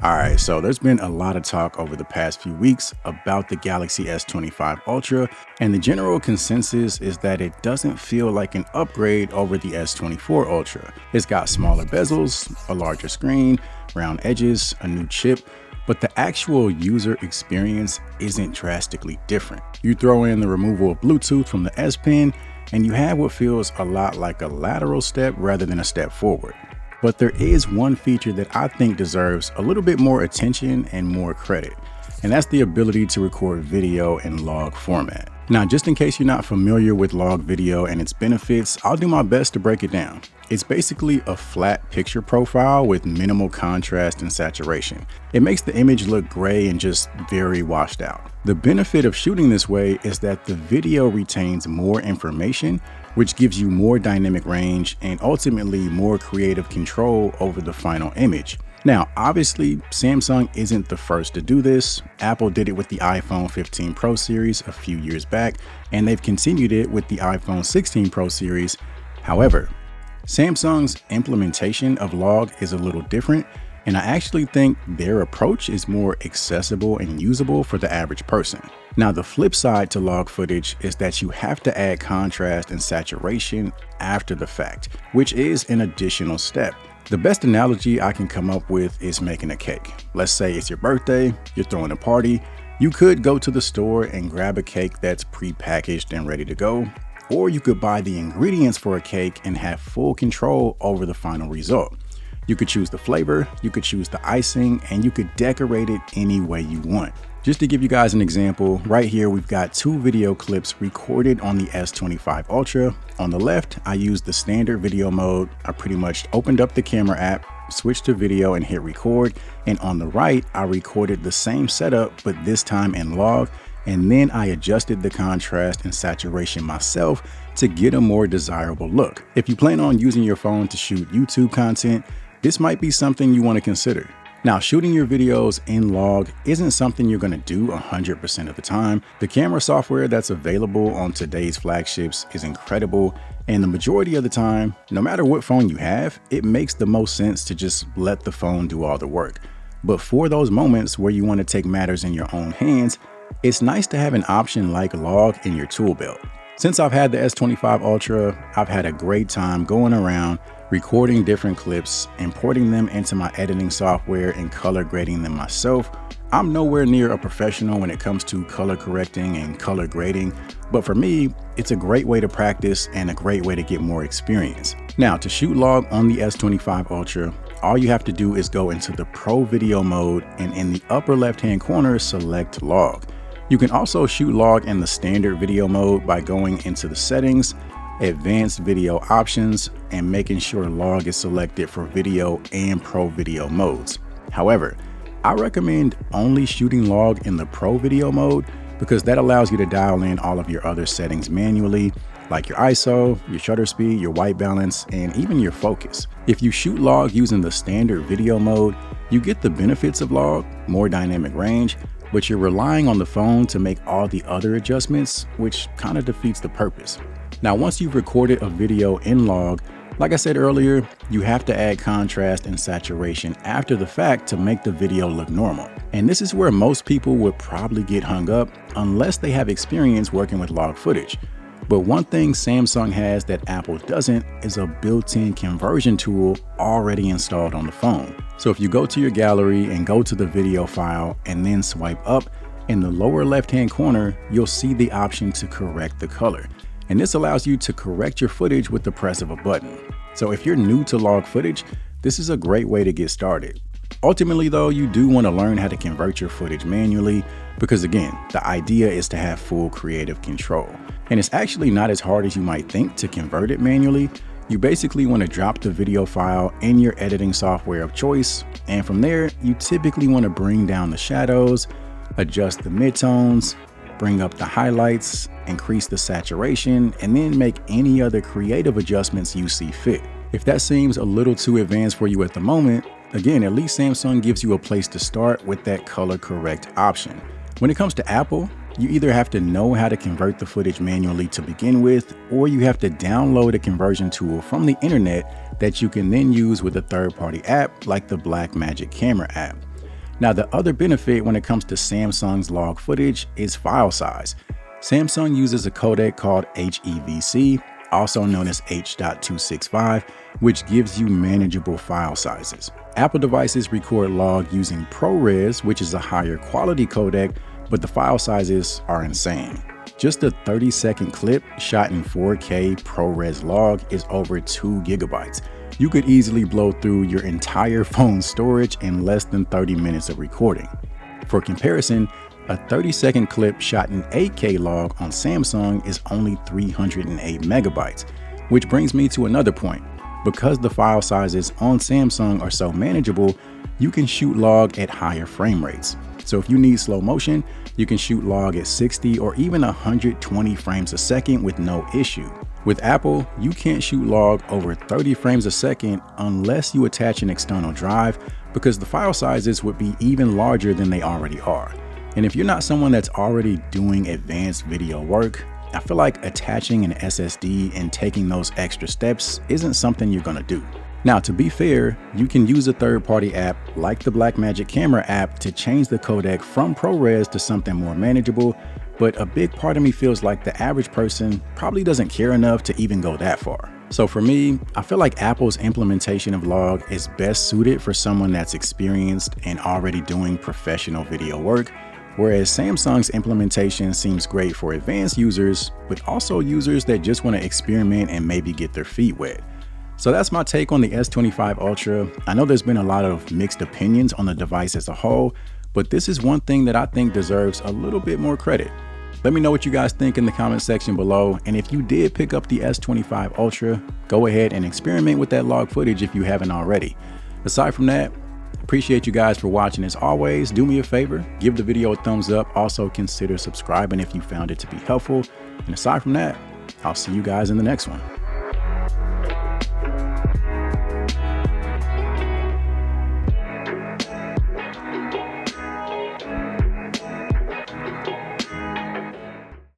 All right, so there's been a lot of talk over the past few weeks about the Galaxy S25 Ultra, and the general consensus is that it doesn't feel like an upgrade over the S24 Ultra. It's got smaller bezels, a larger screen, round edges, a new chip, but the actual user experience isn't drastically different. You throw in the removal of Bluetooth from the S Pen, and you have what feels a lot like a lateral step rather than a step forward. But there is one feature that I think deserves a little bit more attention and more credit, and that's the ability to record video in log format. Now, just in case you're not familiar with log video and its benefits, I'll do my best to break it down. It's basically a flat picture profile with minimal contrast and saturation. It makes the image look gray and just very washed out. The benefit of shooting this way is that the video retains more information, which gives you more dynamic range and ultimately more creative control over the final image. Now, obviously, Samsung isn't the first to do this. Apple did it with the iPhone 15 Pro series a few years back, and they've continued it with the iPhone 16 Pro series. However, Samsung's implementation of log is a little different, and I actually think their approach is more accessible and usable for the average person. Now, the flip side to log footage is that you have to add contrast and saturation after the fact, which is an additional step. The best analogy I can come up with is making a cake. Let's say it's your birthday, you're throwing a party. You could go to the store and grab a cake that's pre-packaged and ready to go, or you could buy the ingredients for a cake and have full control over the final result. You could choose the flavor, you could choose the icing, and you could decorate it any way you want. Just to give you guys an example, right here we've got two video clips recorded on the S25 Ultra. On the left, I used the standard video mode. I pretty much opened up the camera app, switched to video and hit record. And on the right, I recorded the same setup, but this time in log. And then I adjusted the contrast and saturation myself to get a more desirable look. If you plan on using your phone to shoot YouTube content, this might be something you want to consider. Now, shooting your videos in log isn't something you're going to do 100% of the time. The camera software that's available on today's flagships is incredible, and the majority of the time, no matter what phone you have, it makes the most sense to just let the phone do all the work. But for those moments where you want to take matters in your own hands, it's nice to have an option like log in your tool belt. Since I've had the S25 Ultra, I've had a great time going around, recording different clips, importing them into my editing software and color grading them myself. I'm nowhere near a professional when it comes to color correcting and color grading, but for me, it's a great way to practice and a great way to get more experience. Now, to shoot log on the S25 Ultra, all you have to do is go into the Pro Video mode and in the upper left-hand corner, select log. You can also shoot log in the standard video mode by going into the settings, advanced video options, and making sure log is selected for video and pro video modes. However, I recommend only shooting log in the pro video mode because that allows you to dial in all of your other settings manually, like your ISO, your shutter speed, your white balance, and even your focus. If you shoot log using the standard video mode, you get the benefits of log, more dynamic range, but you're relying on the phone to make all the other adjustments, which kind of defeats the purpose. Now, once you've recorded a video in log, like I said earlier, you have to add contrast and saturation after the fact to make the video look normal. And this is where most people would probably get hung up unless they have experience working with log footage. But one thing Samsung has that Apple doesn't is a built-in conversion tool already installed on the phone. So if you go to your gallery and go to the video file and then swipe up, in the lower left-hand corner, you'll see the option to correct the color. And this allows you to correct your footage with the press of a button. So if you're new to log footage, this is a great way to get started. Ultimately though, you do want to learn how to convert your footage manually because again, the idea is to have full creative control. And it's actually not as hard as you might think to convert it manually. You basically want to drop the video file in your editing software of choice. And from there, you typically want to bring down the shadows, adjust the midtones, bring up the highlights, increase the saturation, and then make any other creative adjustments you see fit. If that seems a little too advanced for you at the moment, again, at least Samsung gives you a place to start with that color correct option. When it comes to Apple, you either have to know how to convert the footage manually to begin with, or you have to download a conversion tool from the internet that you can then use with a third-party app like the Blackmagic Camera app. Now, the other benefit when it comes to Samsung's log footage is file size. Samsung uses a codec called HEVC, also known as H.265, which gives you manageable file sizes. Apple devices record log using ProRes, which is a higher quality codec, but the file sizes are insane. Just a 30-second clip shot in 4K ProRes log is over 2 gigabytes. You could easily blow through your entire phone's storage in less than 30 minutes of recording. For comparison, a 30-second clip shot in 8K log on Samsung is only 308 megabytes, which brings me to another point. Because the file sizes on Samsung are so manageable, you can shoot log at higher frame rates. So if you need slow motion, you can shoot log at 60 or even 120 frames a second with no issue. With Apple, you can't shoot log over 30 frames a second unless you attach an external drive, because the file sizes would be even larger than they already are. And if you're not someone that's already doing advanced video work, I feel like attaching an SSD and taking those extra steps isn't something you're gonna do. Now, to be fair, you can use a third-party app like the Blackmagic Camera app to change the codec from ProRes to something more manageable, but a big part of me feels like the average person probably doesn't care enough to even go that far. So for me, I feel like Apple's implementation of log is best suited for someone that's experienced and already doing professional video work, whereas Samsung's implementation seems great for advanced users, but also users that just want to experiment and maybe get their feet wet. So that's my take on the S25 Ultra. I know there's been a lot of mixed opinions on the device as a whole, but this is one thing that I think deserves a little bit more credit. Let me know what you guys think in the comment section below, and if you did pick up the S25 Ultra, go ahead and experiment with that log footage if you haven't already. Aside from that, appreciate you guys for watching. As always, do me a favor, give the video a thumbs up. Also consider subscribing if you found it to be helpful. And aside from that, I'll see you guys in the next one.